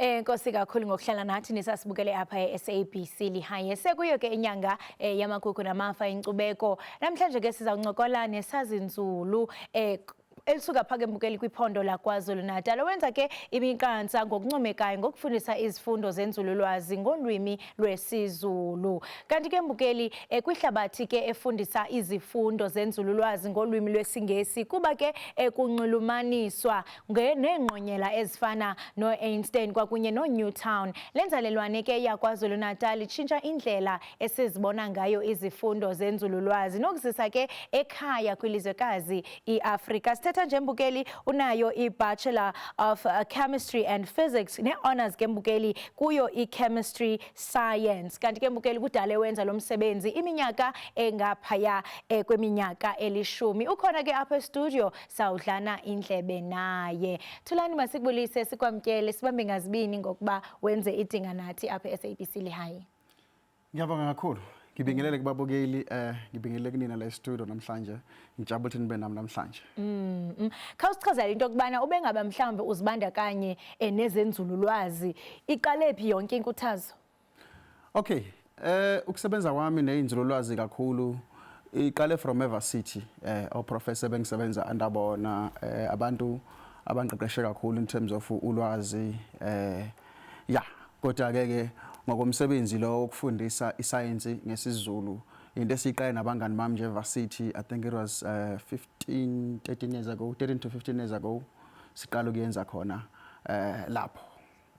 Nkosi kakhulu ngokuhlala nathi nisasibukele apha e-SABC Lihaye. Sekuyo ke inyanga yamakhukhu namafa inkcubeko. Namhlanje ke sizawuncokola nesazinzulu elisuka phake mbukeli kwiphondo laKwaZulu Natal wenza ke imikansa ngokuncomekayo ngokufundisa izifundo zenzululwazi ngolwimi lwesiZulu. Kanti ke mbukeli kwihlabathi ke efundisa izifundo zenzululwazi ngolwimi lwesingesi kuba ke kunxulumaniswa nengqonyela ezifana no-Einstein kwakunye no-Newtown. Lenzalelwane ke yaKwaZulu Natal itshintsha indlela esizibona ngayo izifundo zenzululwazi nokuzisa ke ekhaya kwilizwekazi iAfrika. Sithetha nje mbukeli unayo i-Bachelor of Chemistry and Physics ne-honors ke mbukeli kuyo i-Chemistry Science. Kanti ke mbukeli kudale wenza lo msebenzi iminyaka engaphaya kweminyaka elishumi. Ukhona ke apha e-studio sawudlana indlebe naye. Thulani masikubulise sikwamkele sibambe ngazibini ngokuba wenze idinga nathi apha e-SABC Lihaye. Ngiyabonga kakhulu. Ngibingelele kubabukeli ngibingelele kunina la e-studio namhlanje ngijabule ukuthi nibe nami namhlanje. Khawusichazela into okubana ubengaba mhlawumbe uzibandakanye nezenzululwazi iqale phi yonke inkuthazo? Okay, ukusebenza kwami nezenzululwazi kakhulu iqale from Eva City oprofessor bengisebenza andabona abantu abanqeqeshe kakhulu in terms of ulwazi kodwa ke ngokomsebenzi lo ukufundisa iscience ngesiZulu into esiqale nabangani bami nje Eva City. I think it was 13 to 15 years ago siqala ukuyenza khona lapho.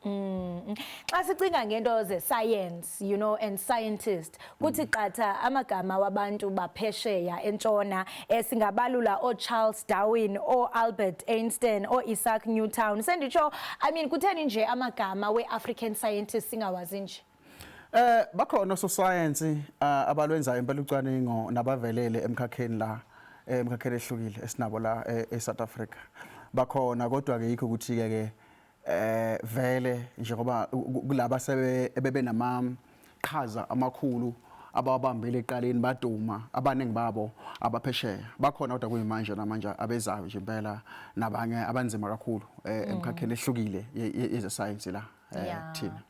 Xa sicinga ngento ze-science, you know, and scientist, kuthi qatha amagama wabantu baphesheya entshona singabalula o-Charles Darwin, o-Albert Einstein, o-Isaac Newtown. Senditsho, I mean, kutheni nje amagama we-African scientists singawazi nje? Bakhona so-science abalwenza impela ucwaningo nabavelele emkhakheni la emkhakheni ehlukile esinabo la eSouth Africa. Bakhona kodwa ke yikho ukuthi ke vele njengoba kulaba sebebe namaqhaza amakhulu abawabambele eqaleni baduma abaningi babo abaphesheya bakhona kodwa kuyimanje namanje abezayo nje impela nabanye abanzima kakhulu emkhakheni ehlukile yeze science la thina.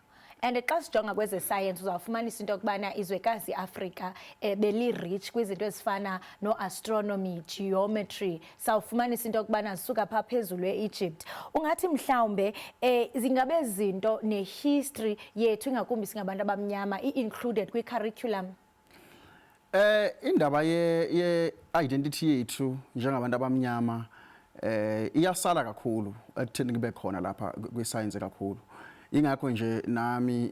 And xa sijonga kweze science uzawufumanisa into okubana izwekazi Afrika beli-rich kwizinto ezifana no-astronomy, geometry, sawufumanisa into okubana zisuka phaa phezulu e-Egypt. Ungathi mhlawumbe zingabe zinto ne-history yethu ingakumbi singabantu abamnyama i-included kwi-curriculum? Indaba ye-identity yethu njengabantu abamnyama iyasala kakhulu ekutheni kube khona lapha kwi-science kakhulu. Ingakho nje nami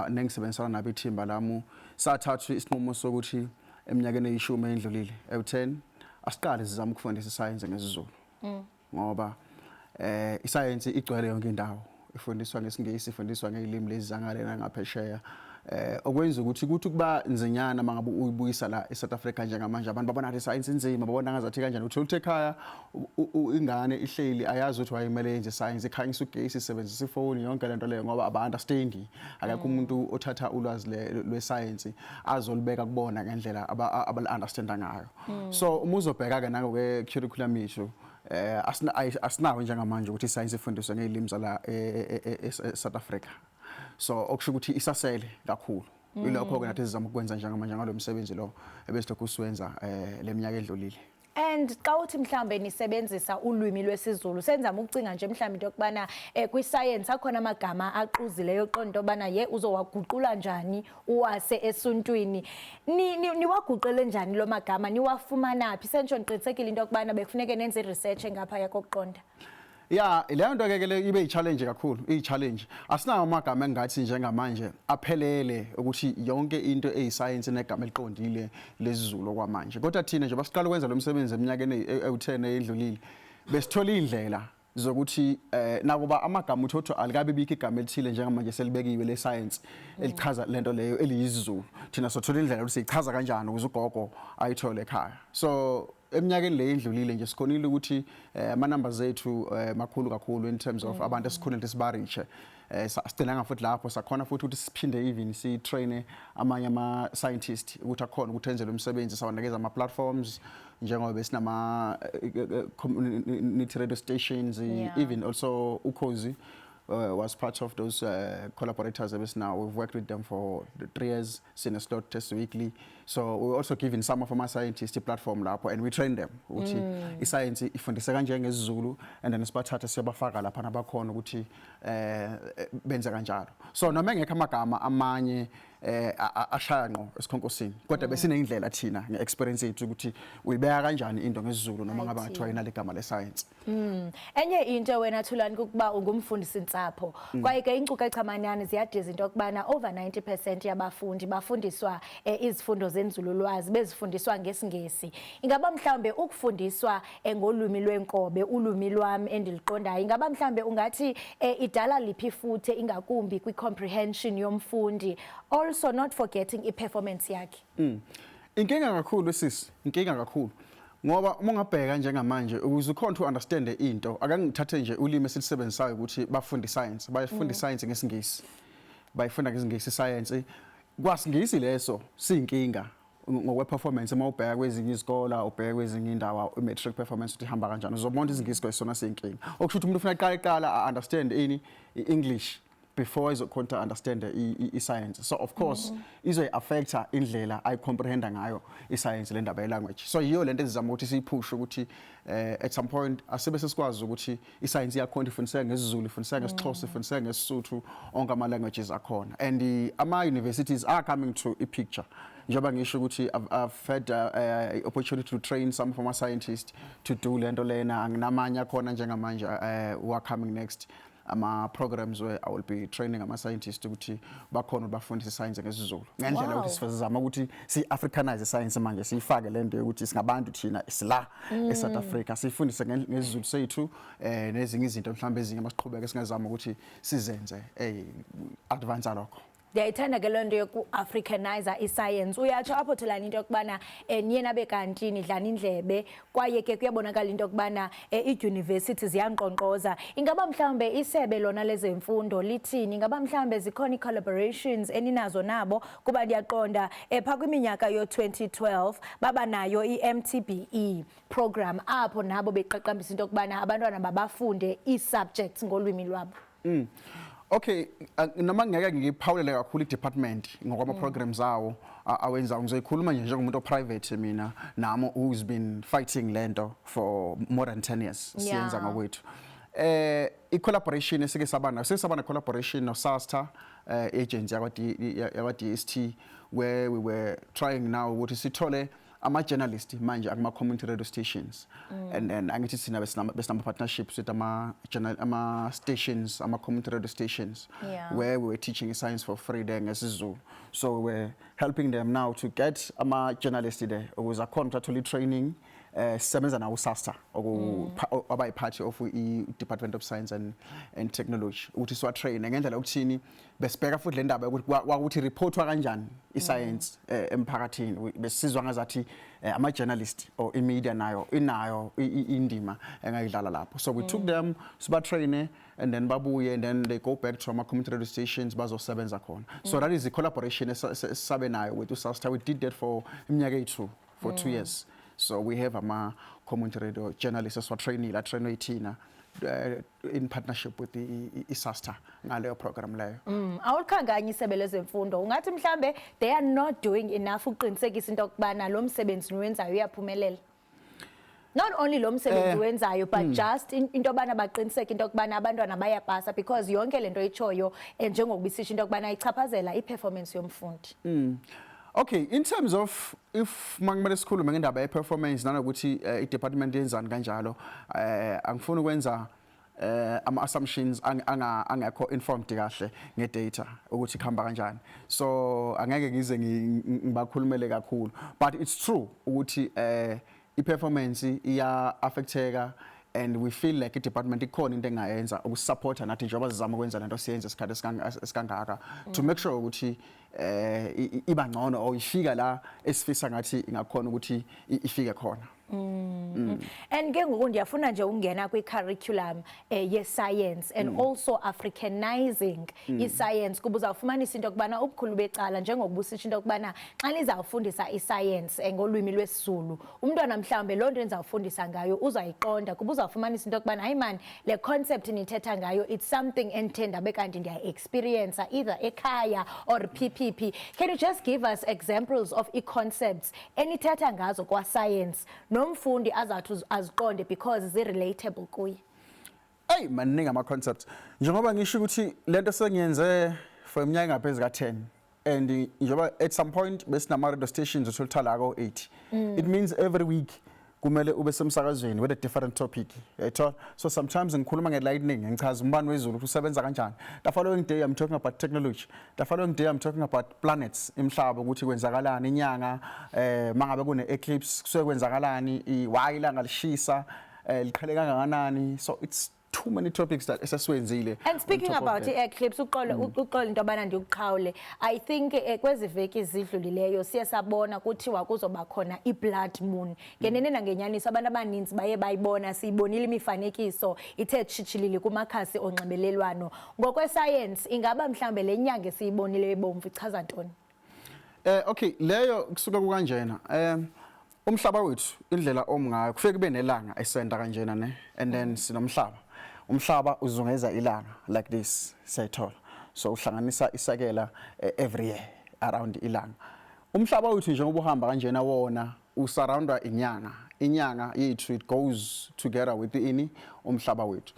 nengisebenzisana nabo ithimba lami sathatha isinqumo sokuthi eminyakeni eyishumi endlulile ewu10 asiqale sizama ukufundisa iscience ngesiZulu ngoba iscience igcwele yonke indawo ifundiswa ngesingisi ifundiswa ngelimi lezi zangalena ngaphesheya okwenza ukuthi kuba nzinyana mangabe uyibuyisa la eSouth Africa njengamanje abantu babona ukuthi science inzima babona ngazathi kanjani uthola ekhaya ingane ihleli ayazi ukuthi wayimele yenze science ikhanyisa ugesi isebenzisa ifoni yonke lento leyo ngoba aba-understand akekho umuntu othatha ulwazi lwe-science azolibeka kubona ngendlela abali-understanda ngayo. So uma uzobheka ke nangoke curriculum yethu asinawo njengamanje ukuthi iscience ifundiswe ngelimi zala eSouth Africa. So okusho ukuthi isasele kakhulu ilokho ke nathi sizama ukwenza njengamanje ngalo msebenzi lo ebesilokhu siwenza leminyaka edlulile. And xa uthi mhlambe nisebenzisa ulwimi lwesiZulu senzama ukucinga nje mhlambe into yokubana kwi-science akhona amagama aquzileyo oqonda into yobana ye uzowaguqula njani uwase esuntwini niwaguqele njani lo magama niwafumana phi sentsho niqinisekile into yokubana bekufuneke nenze research engapha yakokuqonda? Leyo nto ke le ibe i-challenge kakhulu i-challenge asinawo amagama engathi njengamanje aphelele ukuthi yonke into eyi-science negama eliqondile lesiZulu kwamanje kodwa thina nje basiqala ukwenza lo msebenzi eminyakeni ewu10 edlulile besithola indlela zokuthi nakuba amagama uthotho alikabe bikho igama elithile njengamanje selibekiwe le-science elichaza lento leyo eliyisiZulu thina sothola indlela ukuthi sichaza kanjani ukuze ugogo ayithole ekhaya. So eminyakeni le endlulile nje sikhonile ukuthi ama-numbers ethu makhulu kakhulu in terms of abantu esikhonile sibariche sigcina futhi lapho sakhona futhi ukuthi siphinde even si-train amanye ama-scientist ukuthi akhona ukuthi enze lo msebenzi sawanikeza ama-platforms njengoba besinama community radio stations even also Ukhozi was part of those collaborators now. We've worked with them for 3 years, seen a slot test weekly. So we're also giving some of our scientists a platform lapho, and we train them ukuthi iscience ifundisa kanje ngesiZulu, and then sibathatha siyabafaka lapha nabakhona ukuthi benze kanjalo. So noma engekho amagama amanye ashaya ngqo esikhonkosini, kodwa besinendlela thina ngeexperience yethu ukuthi uyibeka kanjani into ngesiZulu noma ngabe ngathiwa inale gama lescience. Enye into wena Thulani kukuba ungumfundisi nsapho, kwaye ke inkcukacha amanani ziyadiza into okubana over 90% yabafundi bafundiswa izifundo zenzululwazi bezifundiswa ngesingesi. Ingaba mhlambe ukufundiswa ngolwimi lwenkobe, ulwimi lwami endiliqondayo, ingaba mhlambe ungathi idala liphi ifuthe ingakumbi kwi-comprehension yomfundi, also not forgetting i-performance yakhe? Inkinga kakhulu sisi, inkinga kakhulu. Ngoba uma ungabheka njengamanje ukuze ukhona to understand into akangithathe nje ulimi esilisebenzisayo ukuthi bafunde science, bayifunda science ngesingisi, bayifunda ngesingisi science kwasingisi leso siyinkinga ngokwe performance. Uma ubheka kwezinye izikole, ubheka kwezinye indawo i-matric performance uthi ihamba kanjani, uzobona izingisi kwesona siyinkinga. Okusho ukuthi umuntu ufuna eqala understand English before izokhona understand i-science. So of course izoyi-affecta indlela ayi-comprehenda ngayo i-science le ndaba ye-language. So yiyo lento ezizama ukuthi siyiphushe ukuthi at some point asibe sesikwazi ukuthi i-science iyakhona ifundiseka ngesiZulu, ifundiseka ngesiXhosa, ifundiseka ngesisuthu, onke ama-languages akhona. And ama-universities are coming to a picture. Njengoba ngisho ukuthi I've had opportunity to train some of my scientists to do lento lena, nginamanye akhona njengamanje who are coming next. Programs where I will be training ama-scientists ukuthi bakhona bafundise science ngesiZulu ngendlela ukuthi sifazama ukuthi si-Africanize science manje, siyifake lento yokuthi singabantu thina isila eSouth Africa, sifundise ngesiZulu sethu nezinye izinto mhlawumbe ezinye masiqhubeka singazama ukuthi sizenze advance lokho. Ndiyayithanda ke lento yoku-Africanizer i-science. Uyatsho apho Thulani into yokubana niyena bekanti nidlana indlebe, kwaye ke kuyabonakala into yokubana ii-university ziyankqonkqoza. Ingaba mhlawumbe isebe lona lezemfundo lithini? Ingaba mhlawumbe zikhona ii-collaborations eninazo nabo? Kuba ndiyaqonda phaa kwiminyaka yo-2012 baba nayo i-MTBE program apho nabo beqaqambisa into yokubana abantwana babafunde ii-subjects ngolwimi lwabo. Okay, noma ngeke ngiphawulele kakhulu i-department ngokwama programs awo awenza, ngizoyikhuluma nje njengomuntu o-private mina nami who's been fighting lento for more than 10 years siyenza ngakwethu. I-collaboration esike sabana collaboration no SASTA agency yakwa DST, where we were trying now ukuthi sithole ama-journalist manje akuma-community radio stations, and then angithi sina besinama partnerships with ama-stations, ama-community radio stations, where we were teaching science for free there ngesiZulu. So we're helping them now to get ama-journalist there ukuze akhona ukuthi athole training sisebenza nawo SASTA abayi-part of i-Department of Science and Technology ukuthi siwa-train ngendlela yokuthini besibheka futhi le ndaba ukuthi reportwa kanjani i-science emphakathini. Besizwa ngazathi ama-journalist or i-media nayo inayo indima engayidlala lapho. So we took them, siba-traine, and then babuye, and then they go back to ama-community radio stations bazosebenza khona. So that is the collaboration esabe nayo with SASTA. We did that for iminyaka ethu, for 2 years. So we have community radio journalists who are training ithina in partnership with the SASTA ngaleyo program leyo. Awulikhanganya isebe lezemfundo, ungathi mhlambe they are not doing enough ukuqinisekisa into yokubana lo msebenzi niwenzayo uyaphumelela? Not only lo msebenzi wenzayo, but just into yobana baqiniseke into yokubana abantwana bayapasa, because yonke lento itshoyo njengokubisisho into yokubana ichaphazela i-performance yomfundi. Okay, in terms of if mangimele sikhulume ngendaba ye-performance nanokuthi i-department yenzani kanjalo, angifuni ukwenza ama-assumptions angekho informed kahle nge-data ukuthi kuhamba kanjani. So angeke ngize ngibakhulumele kakhulu, but it's true ukuthi i-performance iya-affecteka, and we feel like i-department ikhona into engayenza ukusupporta nathi njengoba sizama ukwenza lento siyenza isikhathi esikangaka to make sure ukuthi iba ngcono or ifika la esifisa ngathi ingakhona ukuthi ifike khona. And ke ngoku ndiyafuna nje ungena kwi-curriculum ye-science and also Africanizing i-science kuba uzawufumanisa into yokubana ubukhulu becala njengokuba usitsho into yokubana xa nizawufundisa i-science ngolwimi lwesiZulu umntwana mhlawumbe loo nto nizawufundisa ngayo uzayiqonda kuba uzawufumanisa into yokubana hayi man le concept nithetha ngayo it's something endithe ndabe kanti ndiya-experience either ekhaya or PPP. Can you just give us examples of i-concepts enithetha ngazo kwa-science nomfundi azathi aziqonde because zi-relatable kuye? Hey maningi ama-concepts njengoba ngisho ukuthi lento sengiyenze for iminyaka engaphezu ka-10 and njengoba at some point besinama-radio stations utholuthela ako-8 it means every week kumele ube semsakazweni with a different topic yayithola so sometimes ngikhuluma nge-lightning ngichaza umbani wezulu ukuthi usebenza kanjani. The following day I'm talking about technology. The following day I'm talking about planets imhlaba ukuthi kwenzakalani inyanga mangabe kune eclipse kusuke kwenzakalani why ilanga lishisa liqhele kangakanani so it's too many topics that esasiwenzile. And speaking about i-eclipse uqola into abana ndikuqhawule I think kwezi veki zidlulileyo siye sabona kuthiwa kuzoba khona i-blood moon ngenene nangenyaniso abantu abaninzi baye bayibona siyibonile imifanekiso ithe tshitshilili kumakhasi onxibelelwano ngokwe-science ingaba mhlawumbe le nyanga esiyibonile ebomvu ichaza ntoni? Okay leyo kusuka kukanjena umhlaba wethu indlela omngayo kufike kube nelanga esenda kanjena ne and then sinomhlaba umhlaba uzungeza ilanga like this sayithola so uhlanganisa isakela every year around ilanga umhlaba wethu njengoba uhamba kanjena wona usurroundwa inyanga yethu it goes together with ini umhlaba wethu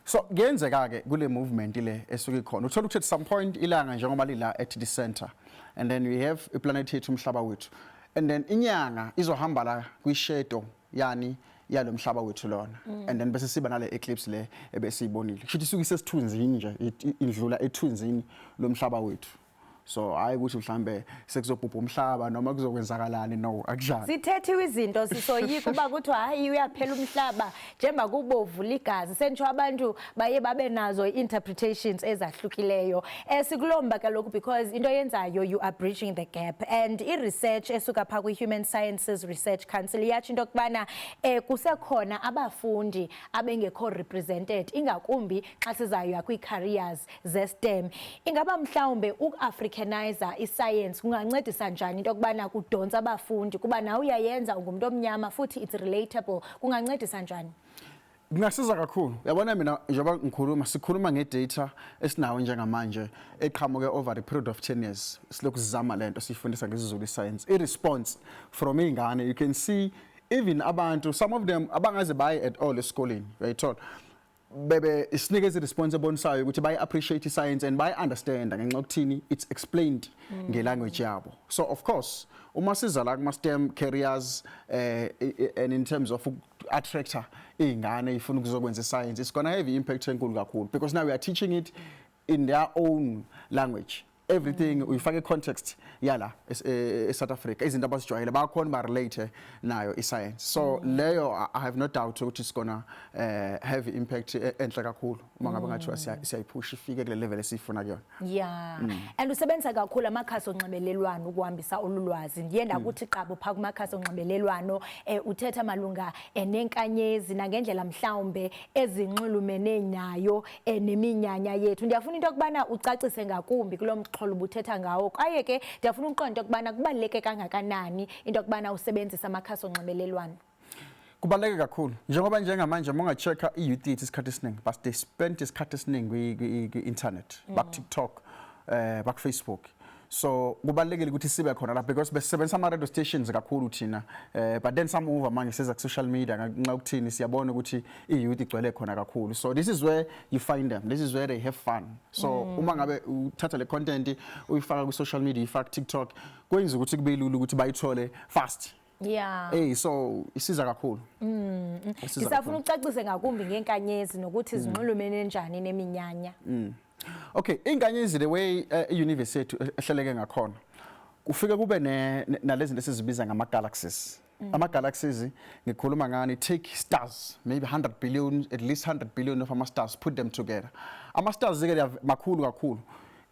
so kuyenzeka ke kule movement le esuke ikhona uthola ukuthi at some point ilanga njengoba lila at the center and then we have a planet yethu umhlaba wethu and then inyanga izohamba la kwi-shadow yani yalo mhlaba wethu lona and then bese siba nale eclipse le ebesiyibonile kusho ukuthi isuke isesithunzini nje indlula ethunzini lomhlaba wethu so hayi ukuthi mhlambe sekuzobhubha umhlaba noma kuzokwenzakalani no akujani sithethiwe izinto sisoyika uba kuthi hayi uyaphela umhlaba njengoba kubovula igazi sentsho abantu baye babe nazo interpretations ezahlukileyo sikulomba kaloku because into yenzayo you are bridging the gap and i-research esuka pha kwi-Human Sciences Research Council yatsho into yokubana kusekhona abafundi abengekho represented ingakumbi xa sizayo kwi-careers ze-STEM ingaba mhlawumbe u-Africanizer i-science kungancedisa njani into yokubana kudonsa abafundi kuba nawe uyayenza ungumuntu omnyama futhi it's relatable kungancedisa njani? Kungasiza kakhulu yabona mina njengoba sikhuluma ngedata esinawo njengamanje eqhamuke over a period of 10 years silokhu sizama lento sifundisa ngesiZulu science i-response from ingane you can see even abantu some of them abangaze baye at all esikoleni uyayithola bebe isinikeze response ebonisayo ukuthi bayi appreciate science and bayi understand ngenxa ukuthini it's explained ngelanguage yabo so of course uma siza la kuma STEM careers and in terms of attractor ingane ifuna ukuzokwenza science it's going to have impact enkulu kakhulu because now we are teaching it in their own language everything uyifake context yala eSouth Africa izinto abasijwayele bakhona ba relate nayo iscience so leyo I have no doubt ukuthi it's gonna have impact enhle kakhulu uma ngabe ngathiwa siyayipush ifike kule level esifuna kuyona yeah and usebenza kakhulu amakhasi onxibelelwano ukuhambisa olulwazi ndiyenda ukuthi qabo pha kumakhasi onxibelelwano uthetha malunga nenkanyezi nangendlela mhlawumbe ezinxulumene nayo neminyanya yethu ndiyafuna into yokubana ucacise ngakumbi kulo xholo ubuthetha ngawo kwaye ke ndiyafuna uqonda ukubana kubaluleke kangakanani into yokubana usebenzisa amakhasi onxibelelwano. Kubaluleke kakhulu njengoba njengamanje mongachecka i-youth isikhathi esiningi but they spent isikhathi esiningi kwi-internet back TikTok back Facebook so kubalulekile ukuthi sibe khona la because besebenzisa ama-radio stations kakhulu thina but then some over manje seza ku-social media ngenxa ukuthini siyabona ukuthi i-youth igcwele khona kakhulu so this is where you find them this is where they have fun so uma ngabe uthatha le content uyifaka ku-social media uyifaka TikTok kwenza ukuthi kube lula ukuthi bayithole fast. Yeah. So isiza kakhulu. Ngisafuna ucacise ngakumbi ngenkanyezi nokuthi zinxulumene njani neminyanya. Okay, inkanyezi the way i-university ehleleke ngakhona. Kufike kube nalezi zinto esizibiza ngama-galaxies. Ama-galaxies ngikhuluma ngani take stars maybe 100 billion at least 100 billion of ama-stars put them together. Ama-stars ke makhulu kakhulu.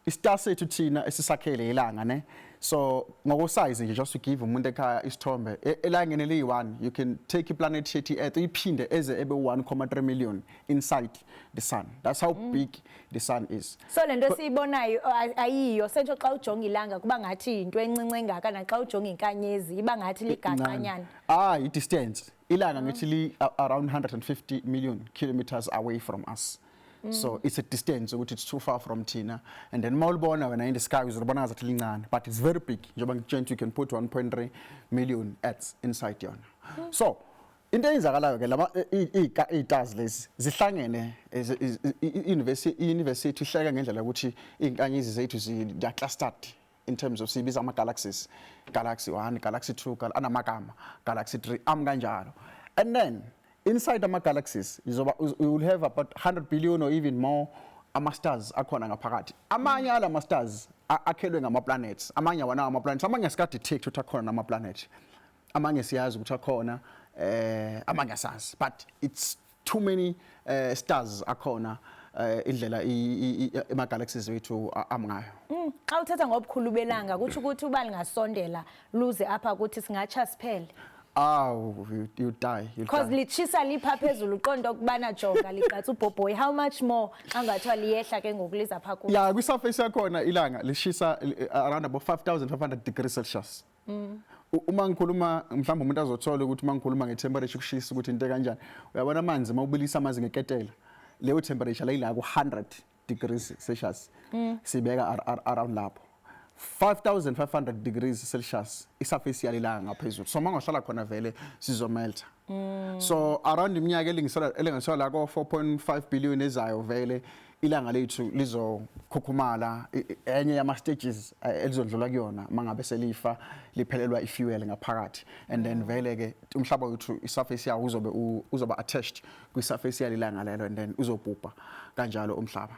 I-star sethu thina esisakhele ilanga ne So ngokosize nje just to give umuntu ekhaya isithombe elangeni liyi1 you can take iplanet yethi Earth uyiphinde eze ebe 1.3 million inside the sun. That's how big the sun is. So lento siyibonayo ayiyo sentsho xa ujonga ilanga kuba ngathi into encinci engaka na xa ujonga inkanyezi iba ngathi ligaqanyana. I distance ilanga ngithi li around 150 million kilometers away from us. So it's a distance, so it's too far from Tina. And then Maulbona, when in the sky, is but it's very big. You can put 1.3 million Earths inside yon. So, in the it does this. Zihlangene university hleka ngendlela ukuthi inkanyezi zethu zi clustered in terms of sibiza ama galaxies. Galaxy 1, Galaxy 2, anamagama, Galaxy 3, kanjalo. And then inside the galaxies, you will have about 100 billion or even more stars akhona ngaphakathi. Amanye ala stars akhelwe ngama-planets. Amanye wana ama-planets. Amanye asikadetect ukuthi akhona nama-planet. Amanye siyazi ukuthi akhona, amanye asazi. But it's too many stars akhona indlela ama-galaxies wethu amngayo. Xa uthetha ngobukhulu belanga kuthi ukuthi uba lingasondela luze apha kuthi singatsha siphele. Oh, you die. Because lichisa lipha phezulu uqonda ukubana jonga liqatha ubhobhoyi. How much more angathiwa liyehla ke ngokuliza pha kulo? Yeah, kwi-surface yakhona ilanga lishisa around about 5,500 degrees Celsius. Uma ngikhuluma mhlawumbe umuntu azothola ukuthi uma ngikhuluma nge-temperature kushisa ukuthi into kanjani. Uyabona amanzi mawubilisa amanzi ngeketela. Leyo temperature layila ku-100 degrees Celsius. Sibeka around lapho. 5,500 degrees Celsius isafesi yalilanga ngaphezulu. So mangahlala khona vele sizomelta. So around iminyaka elinganiselwa la ko 4.5 billion ezayo vele ilanga lethu lizokhukhumala enye yama stages elizodlula kuyona mangabe selifa liphelelwa ifuel ngaphakathi. And then vele ke umhlaba wethu isafesi yawo uzoba attached kwisafesi yalilanga lelo and then uzobhubha kanjalo umhlaba.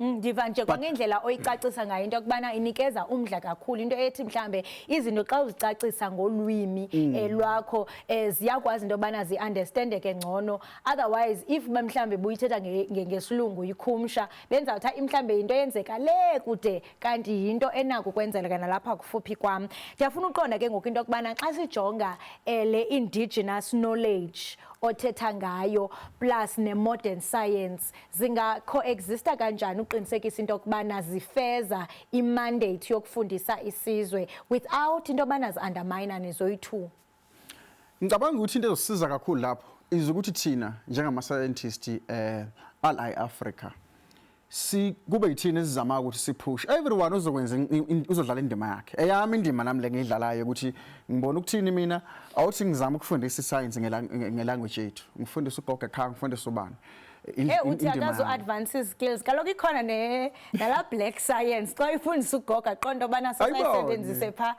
Ndiva nje kwangendlela oyicacisa ngayo into yokubana inikeza umdla kakhulu into ethi mhlambe izinto xa uzicacisa ngolwimi lwakho ziyakwazi into yobana zi-understandeke ngcono. Otherwise if mhlambe buyithetha ngesilungu yikhumsha benzawuthi mhlambe into eyenzeka le kude kanti yinto enako ukwenzeleka nalapha kufuphi kwam. Ndiyafuna uqonda ke ngoku into yokubana xa sijonga le indigenous knowledge othetha ngayo plus ne-modern science zinga-coexista kanjani uqinisekisa into yokubana zifeza i-mandate yokufundisa isizwe without into yobana zi-underminane zoyi-two? Ngicabanga ukuthi into ezosiza kakhulu lapho is ukuthi thina njengama-scientist Africa kube yithina esizama ukuthi sipush everyone uzodlala indima yakhe. Eyami indima nami le ngidlalayo ukuthi ngibona ukuthini mina awuthi ngizama ukufundisa iscience ngelanguage yethu. Ngifundisa ugogo ekhaya, ngifundisa ubani. Uthi akazo advance skills kaloku ikhona nala black science xa ifundisa ugogo aqonda obana sasayisebenzise pha.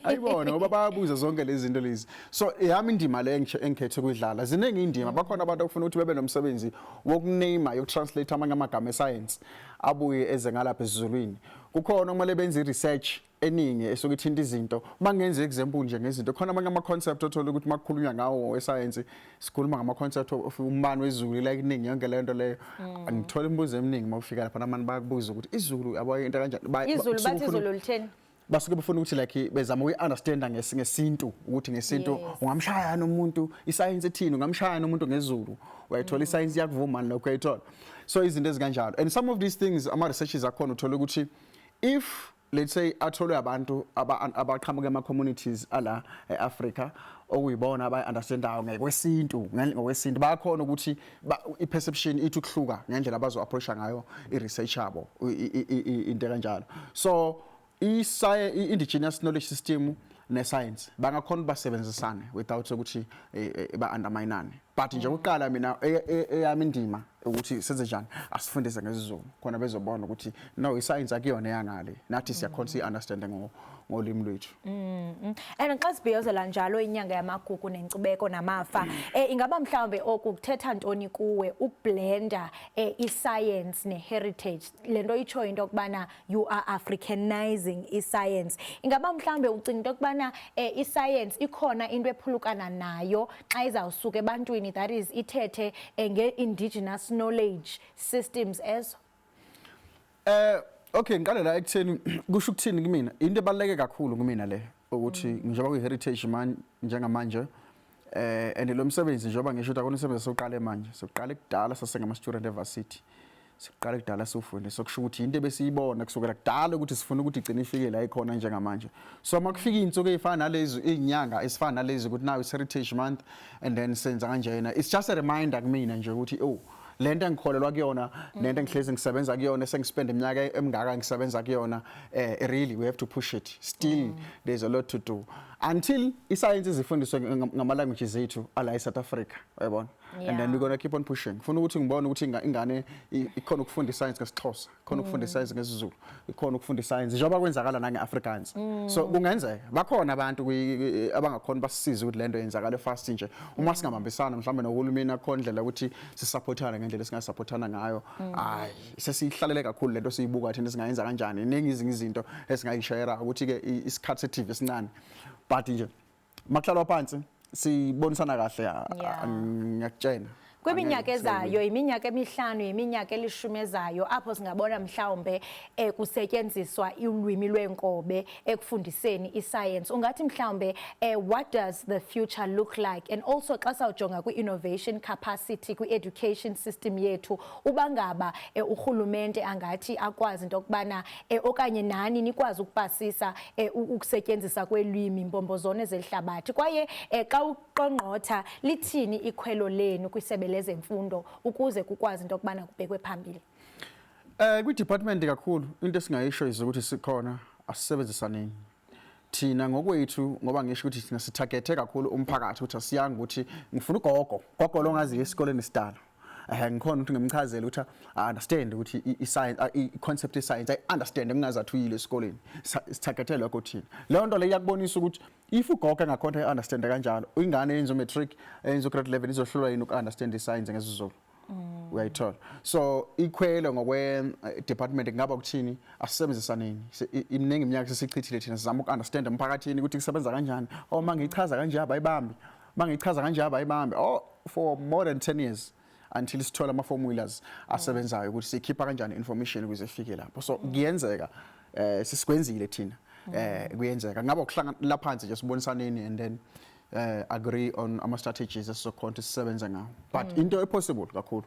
Ayibona ngoba bayabuza zonke lezi zinto lezi. So yami indima le engikhethe ukuyidlala ziningi indima. Bakhona abantu abafuna ukuthi bebe nomsebenzi wokuname yokutranslate amanye amagama escience abuye eze ngalapha esizulwini. Kukhona kumele benze research eningi esokuthinta izinto. Mangenze example nje ngezinto khona amanye ama concept othola ukuthi makukhulunywa ngawo we-science sikhuluma ngama concept of umbani wezulu like iningi yonke le nto leyo. Ngithola imibuzo eminingi mawufika lapha nabantu bayakubuza ukuthi izulu yabo into kanjani. Izulu bathi izulu litheni? Basuke befuna ukuthi like bezama uyi-understanda ngesintu ukuthi ngesintu ungamshaya nomuntu iscience ethini ungamshaya nomuntu ngezulu uyayithola iscience yakuvuma lokho uyayithola. So izinto ezikanjalo and some of these things ama researches akhona uthola ukuthi if let's say atholwe abantu abaqhamuka ema-communities ala e-Africa okuyibona abayi-understandayo ngokwesintu bayakhona ukuthi i-perception ithi ukuhluka ngendlela abazo-approacha ngayo i-research yabo into kanjalo. So i-indigenous knowledge system ne-science bangakhona basebenzisane without ukuthi ba-underminane. But nje ukuqala mina eyami indima ukuthi senze njani asifundise ngesiZulu khona bezobona ukuthi no iscience akuyona yangale nathi siyakhona si-understande ngolimi lwethu. And xa sibhiyozela njalo inyanga yamagugu nenkcubeko namafa ingaba mhlawumbe okuthetha ntoni kuwe ukublenda i-science ne-heritage lento itsho into yokubana you are Africanizing i-science. Ingaba mhlawumbe ucinga into yokubana i-science ikhona into ephulukana nayo xa izawusuka ebantwini that is ithethe nge-indigenous knowledge systems ezo? Okay, ngiqale la ekutheni kusho ukuthini kumina into ebaluleke kakhulu kumina le ukuthi njengoba kuyi-heritage man njengamanje and lo msebenzi njengoba ngisho ukuthi akona umsebenzi soqale manje soqale kudala sasengama student evarsity siqale kudala sifunde sokusho ukuthi into ebesiyibona kusukela kudala ukuthi sifuna ukuthi igcine ifike la ikhona njengamanje so makufika izinsuku ezifana nalezi izinyanga esifana nalezi ukuthi now is heritage month and then senza kanjena it's just a reminder kumina nje ukuthi oh lento engikholelwa kuyona lento engihlezi ngisebenza kuyona sengispend iminyaka emingaka ngisebenza kuyona really we have to push it still there's a lot to do until iscience izifundiswe ngama languages ethu ala eSouth Africa uyabona and then we're going to keep on pushing ufuna ukuthi ngibone ukuthi ingane ikhona ukufunda iscience ngesixhosa ikhona ukufunda iscience ngesizulu ikhona ukufunda iscience njengoba kwenzakala nangeAfrikaans so kungenzeka bakhona abantu abangakhona basisize ukuthi lento yenzakala fast nje uma singabambisana mhlawumbe nohulumeni akhona indlela ukuthi sisupportana ngendlela singasupportana ngayo hayi sesihlalele kakhulu lento siyibuka thina singayenza kanjani iningi izinto esingayishare ukuthi ke isikhathi seTV esincane but nje makhlalo phansi sibonisana kahle ngiyakutshena kwiminyaka ezayo iminyaka emihlanu iminyaka elishumi ezayo apho singabona mhlawumbe kusetyenziswa ulwimi lwenkobe ekufundiseni iscience ungathi mhlawumbe what does the future look like and also xa sawujonga kwi-innovation capacity kwi-education system yethu ubangaba urhulumente angathi akwazi into yokubana okanye nani nikwazi ukupasisa ukusetyenziswa kwelwimi mbombozone zehlabathi kwaye xa uqongqotha lithini ikhwelo lenu kwisebe lezemfundo ukuze kukwazi into yokubana kubhekwe phambili kwi-department kakhulu into esingayisho ukuthi sikhona asisebenzisaneni thina ngokwethu ngoba ngisho ukuthi thina sithagethe kakhulu umphakathi ukuthi asiyanga ukuthi ngifuna ugogo lo ngazi esikoleni sidala ngikhona ukuthi ngimchazele ukuthi understand ukuthi i-science i-concept ye-science understand kungazathi uyile esikoleni sithagethe lokho thina leyo nto le iyakubonisa ukuthi if ugogo engakhona understand kanjalo ingane yenza matric yenza grade 11 izohlulwa yini uku-understand i-science ngesizulu uyayithola so ikhwelo ngokwe department ngaba ukuthini asisebenzisaneni iminingi iminyaka sesichithile thina sizama uku-understand emphakathini ukuthi kusebenza kanjani mangiyichaza kanje abayibambi mangiyichaza kanje abayibambi for more than 10 years until sithola ama-formulas asebenzayo ukuthi sikhipha kanjani information ukuze ifike lapho so kuyenzeka sisikwenzile thina kuyenzeka ngaba ukuhlangana phansi nje sibonisaneni and then agree on ama-strategies esizokhona ukuthi sisebenze ngawo but into epossible kakhulu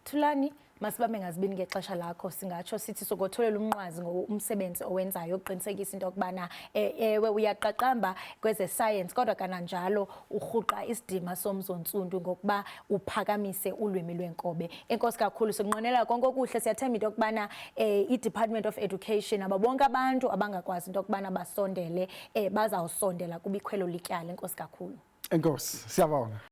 Thulani masibambe ngazibini ngexesha lakho singatsho sithi sokotholela umnqwazi ngomsebenzi owenzayo ukuqinisekisa into yokubana ewe uyaqaqamba kweze science kodwa kananjalo urhuqa isidima somzontsundu ngokuba uphakamise ulwimi lwenkobe enkosi kakhulu sokunqonela konke okuhle siyathemba into yokubana i-Department of Education ababonke abantu abangakwazi into yokubana basondele bazawusondela kubikhwelo lityala enkosi kakhulu enkosi siyabonga